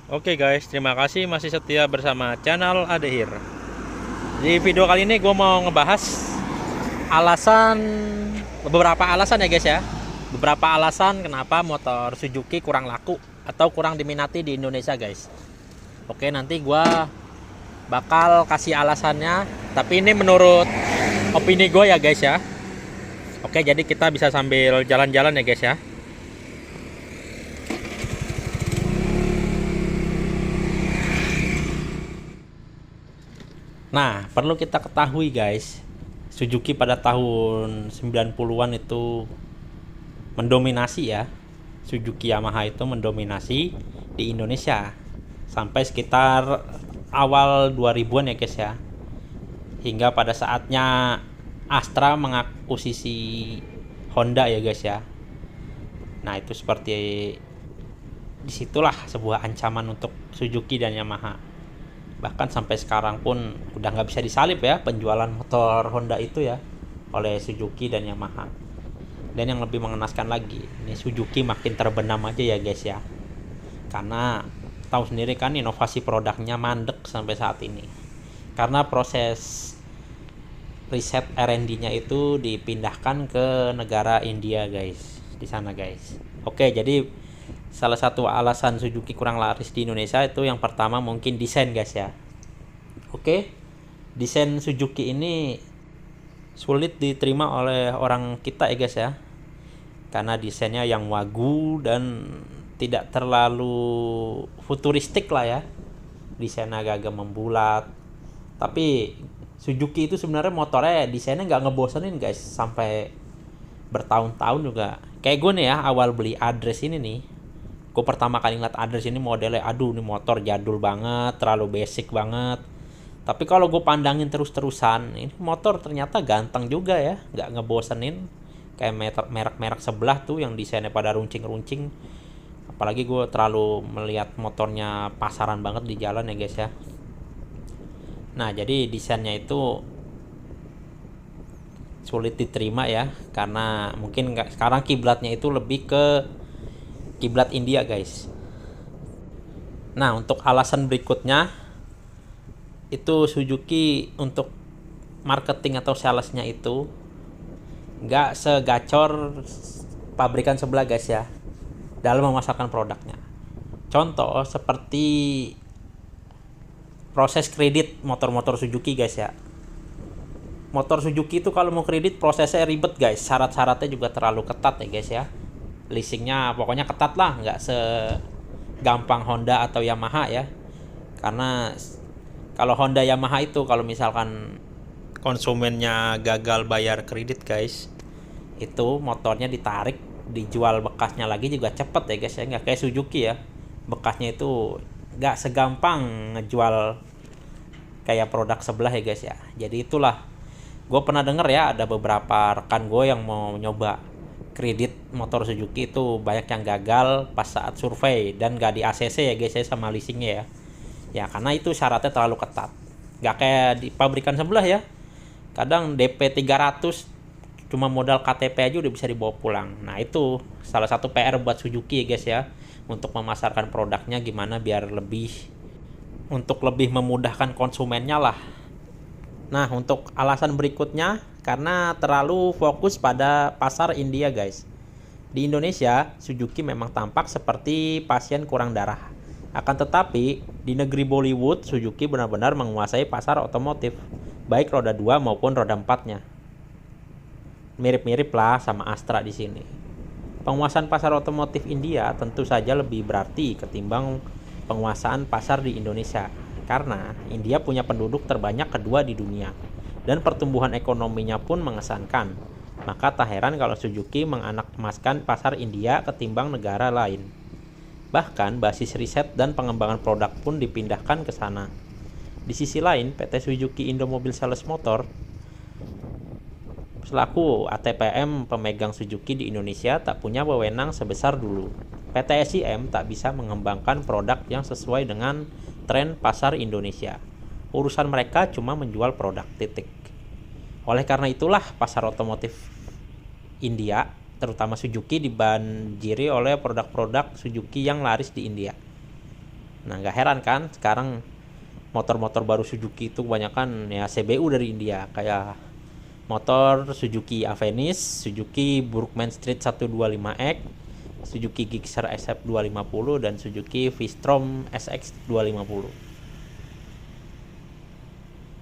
Oke guys, terima kasih masih setia bersama channel Adehir. Di video kali ini gue mau ngebahas alasan, beberapa alasan ya guys ya. Beberapa alasan kenapa motor Suzuki kurang laku atau kurang diminati di Indonesia guys. Oke, nanti gue bakal kasih alasannya, tapi ini menurut opini gue ya guys ya. Oke, jadi kita bisa sambil jalan-jalan ya guys ya. Nah, perlu kita ketahui guys, Suzuki pada tahun 90-an itu mendominasi ya. Suzuki Yamaha itu mendominasi di Indonesia sampai sekitar awal 2000-an ya guys ya. Hingga pada saatnya Astra mengakuisisi Honda ya guys ya. Nah, itu seperti disitulah sebuah ancaman untuk Suzuki dan Yamaha. Bahkan sampai sekarang pun udah nggak bisa disalip ya penjualan motor Honda itu ya oleh Suzuki dan Yamaha. Dan yang lebih mengenaskan lagi, ini Suzuki makin terbenam aja ya guys ya, karena tahu sendiri kan inovasi produknya mandek sampai saat ini karena proses riset R&D-nya itu dipindahkan ke negara India guys, di sana guys. Oke, jadi salah satu alasan Suzuki kurang laris di Indonesia itu yang pertama mungkin desain guys ya. Oke, desain Suzuki ini sulit diterima oleh orang kita ya guys ya, karena desainnya yang wagu dan tidak terlalu futuristik lah ya. Desainnya agak membulat, tapi Suzuki itu sebenarnya motornya desainnya nggak ngebosenin guys, sampai bertahun-tahun juga. Kayak gue nih ya, awal beli Address ini nih, gue pertama kali ngeliat Address ini modelnya, aduh ini motor jadul banget, terlalu basic banget. Tapi kalau gue pandangin terus-terusan, ini motor ternyata ganteng juga ya, nggak ngebosenin. Kayak merek-merek sebelah tuh yang desainnya pada runcing-runcing. Apalagi gue terlalu melihat motornya pasaran banget di jalan ya guys ya. Nah, jadi desainnya itu sulit diterima ya, karena mungkin sekarang kiblatnya itu lebih ke kiblat India guys. Nah, untuk alasan berikutnya itu Suzuki untuk marketing atau salesnya itu nggak segacor pabrikan sebelah guys ya dalam memasarkan produknya. Contoh seperti proses kredit motor-motor Suzuki guys ya. Motor Suzuki itu kalau mau kredit prosesnya ribet guys, syarat-syaratnya juga terlalu ketat ya guys ya. Leasingnya pokoknya ketat lah, nggak segampang Honda atau Yamaha ya. Karena kalau Honda Yamaha itu kalau misalkan konsumennya gagal bayar kredit guys, itu motornya ditarik, dijual bekasnya lagi juga cepet ya guys ya, nggak kayak Suzuki ya. Bekasnya itu nggak segampang ngejual kayak produk sebelah ya guys ya. Jadi itulah, gue pernah denger ya ada beberapa rekan gue yang mau nyoba kredit motor Suzuki itu banyak yang gagal pas saat survei dan gak di ACC ya guys ya sama leasingnya ya. Ya karena itu syaratnya terlalu ketat, gak kayak di pabrikan sebelah ya. Kadang DP 300 cuma modal KTP aja udah bisa dibawa pulang. Nah itu salah satu PR buat Suzuki ya guys ya, untuk memasarkan produknya gimana biar lebih, untuk lebih memudahkan konsumennya lah. Nah, untuk alasan berikutnya karena terlalu fokus pada pasar India guys. Di Indonesia, Suzuki memang tampak seperti pasien kurang darah. Akan tetapi, di negeri Bollywood, Suzuki benar-benar menguasai pasar otomotif, baik roda 2 maupun roda 4-nya. Mirip-mirip lah sama Astra di sini. Penguasaan pasar otomotif India tentu saja lebih berarti ketimbang penguasaan pasar di Indonesia, karena India punya penduduk terbanyak kedua di dunia dan pertumbuhan ekonominya pun mengesankan. Maka tak heran kalau Suzuki menganak-emaskan pasar India ketimbang negara lain. Bahkan basis riset dan pengembangan produk pun dipindahkan ke sana. Di sisi lain, PT Suzuki Indomobil Sales Motor selaku ATPM pemegang Suzuki di Indonesia tak punya wewenang sebesar dulu. PT SIM tak bisa mengembangkan produk yang sesuai dengan tren pasar Indonesia. Urusan mereka cuma menjual produk, titik. Oleh karena itulah pasar otomotif India, terutama Suzuki, dibanjiri oleh produk-produk Suzuki yang laris di India. Nah, nggak heran kan sekarang motor-motor baru Suzuki itu kebanyakan ya CBU dari India, kayak motor Suzuki Avenis, Suzuki Burkman Street 125X, Suzuki Gixxer SF250, dan Suzuki V-Strom SX250.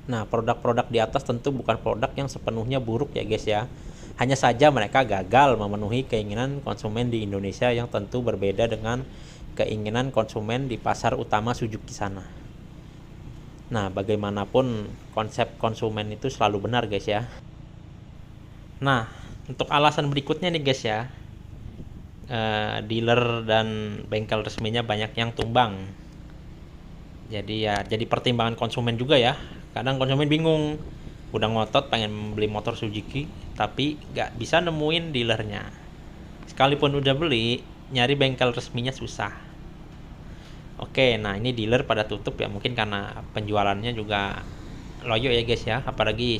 Nah, produk-produk di atas tentu bukan produk yang sepenuhnya buruk ya guys ya. Hanya saja mereka gagal memenuhi keinginan konsumen di Indonesia yang tentu berbeda dengan keinginan konsumen di pasar utama Suzuki sana. Nah, bagaimanapun konsep konsumen itu selalu benar guys ya. Nah, untuk alasan berikutnya nih guys ya, dealer dan bengkel resminya banyak yang tumbang. Jadi ya jadi pertimbangan konsumen juga ya. Kadang konsumen bingung, udah ngotot pengen beli motor Suzuki tapi nggak bisa nemuin dealernya. Sekalipun udah beli, nyari bengkel resminya susah. Oke, nah ini dealer pada tutup ya, mungkin karena penjualannya juga loyo ya guys ya. Apalagi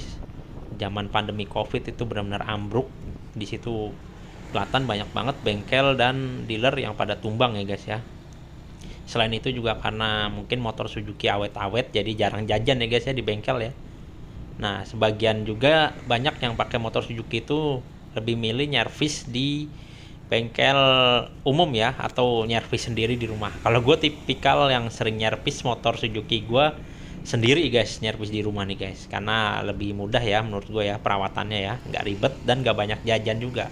zaman pandemi Covid itu benar-benar ambruk. Di situ kelihatan banyak banget bengkel dan dealer yang pada tumbang ya guys ya. Selain itu juga karena mungkin motor Suzuki awet-awet jadi jarang jajan ya guys ya di bengkel ya. Nah, sebagian juga banyak yang pakai motor Suzuki itu lebih milih nyervis di bengkel umum ya, atau nyervis sendiri di rumah. Kalau gue tipikal yang sering nyervis motor Suzuki gue sendiri guys, nyervis di rumah nih guys, karena lebih mudah ya menurut gue ya perawatannya ya, nggak ribet dan nggak banyak jajan juga.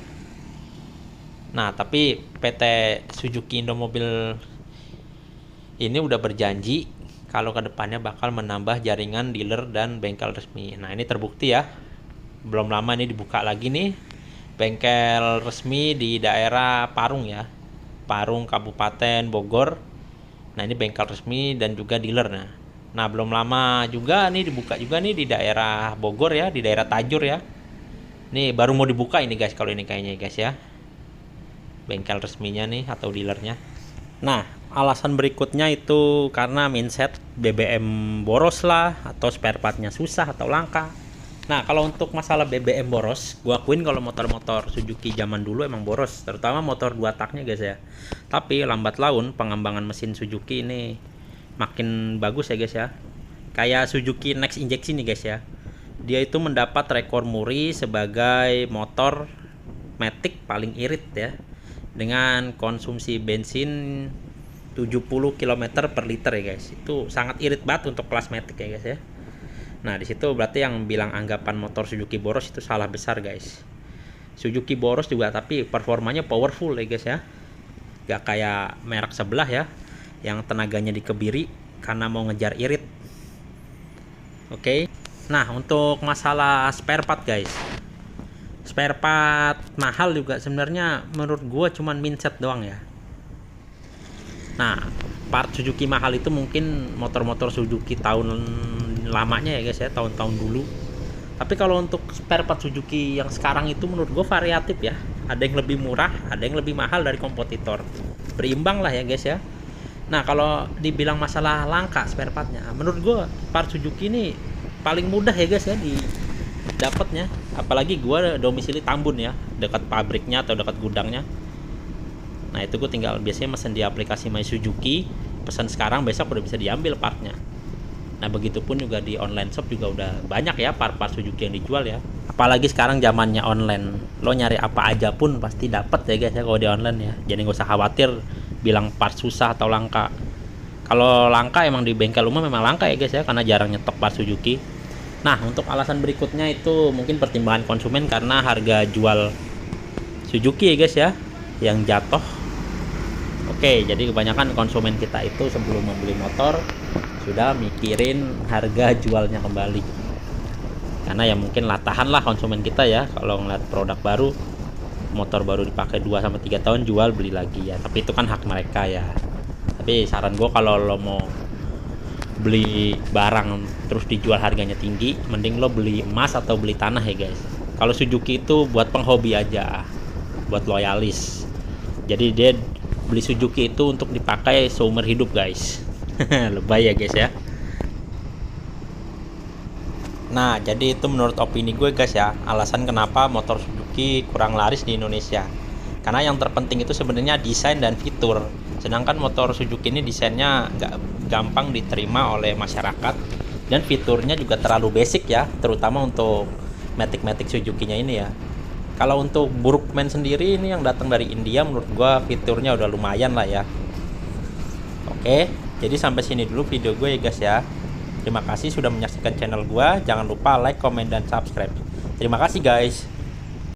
Nah, tapi PT Suzuki Indomobil ini udah berjanji kalau kedepannya bakal menambah jaringan dealer dan bengkel resmi. Nah, ini terbukti ya, belum lama ini dibuka lagi nih bengkel resmi di daerah Parung ya, Parung Kabupaten Bogor. Nah, ini bengkel resmi dan juga dealer. Nah, belum lama juga nih dibuka juga nih di daerah Bogor ya, di daerah Tajur ya. Ini baru mau dibuka ini guys, kalau ini kayaknya guys ya, bengkel resminya nih atau dealernya. Nah, alasan berikutnya itu karena mindset BBM boros lah, atau spare partnya susah atau langka. Nah, kalau untuk masalah BBM boros, gue akuin kalau motor-motor Suzuki zaman dulu emang boros, terutama motor 2 taknya guys ya. Tapi lambat laun pengembangan mesin Suzuki ini makin bagus ya guys ya. Kayak Suzuki Next Injection nih guys ya. Dia itu mendapat rekor muri sebagai motor matic paling irit ya, dengan konsumsi bensin 70 km per liter ya guys. Itu sangat irit banget untuk kelas matic ya guys ya. Nah, di situ berarti yang bilang anggapan motor Suzuki boros itu salah besar guys. Suzuki boros juga tapi performanya powerful ya guys ya. Gak kayak merek sebelah ya, yang tenaganya dikebiri karena mau ngejar irit. Oke. Nah, untuk masalah spare part guys, spare part mahal juga sebenarnya menurut gua cuman mindset doang ya. Nah, part Suzuki mahal itu mungkin motor-motor Suzuki tahun lamanya ya guys ya, tahun-tahun dulu. Tapi kalau untuk spare part Suzuki yang sekarang itu menurut gue variatif ya. Ada yang lebih murah, ada yang lebih mahal dari kompetitor. Berimbang lah ya guys ya. Nah, kalau dibilang masalah langka spare partnya, menurut gue part Suzuki ini paling mudah ya guys ya di dapatnya. Apalagi gue domisili Tambun ya, dekat pabriknya atau dekat gudangnya. Nah, itu gue tinggal biasanya mesen di aplikasi My Suzuki, pesan sekarang besok udah bisa diambil partnya. Nah, begitupun juga di online shop juga udah banyak ya part-part Suzuki yang dijual ya. Apalagi sekarang zamannya online, lo nyari apa aja pun pasti dapat ya guys ya kalau di online ya. Jadi nggak usah khawatir bilang part susah atau langka. Kalau langka emang di bengkel umum memang langka ya guys ya, karena jarang nyetok part Suzuki. Nah, untuk alasan berikutnya itu mungkin pertimbangan konsumen karena harga jual Suzuki ya guys ya yang jatuh. Oke, jadi kebanyakan konsumen kita itu sebelum membeli motor sudah mikirin harga jualnya kembali, karena ya mungkin latahan lah konsumen kita ya kalau ngeliat produk baru, motor baru dipakai 2-3 tahun jual beli lagi ya, tapi itu kan hak mereka ya. Tapi saran gue kalau lo mau beli barang terus dijual harganya tinggi, mending lo beli emas atau beli tanah ya guys. Kalau Suzuki itu buat penghobi aja, buat loyalis, jadi dia beli Suzuki itu untuk dipakai seumur hidup guys. Lebay ya guys ya. Nah, jadi itu menurut opini gue guys ya, alasan kenapa motor Suzuki kurang laris di Indonesia. Karena yang terpenting itu sebenarnya desain dan fitur. Sedangkan motor Suzuki ini desainnya nggak gampang diterima oleh masyarakat, dan fiturnya juga terlalu basic ya, terutama untuk Matic Suzuki-nya ini ya. Kalau untuk Burukman sendiri ini yang datang dari India, menurut gua fiturnya udah lumayan lah ya. Oke, jadi sampai sini dulu video gue ya guys ya. Terima kasih sudah menyaksikan channel gua. Jangan lupa like, comment, dan subscribe. Terima kasih guys.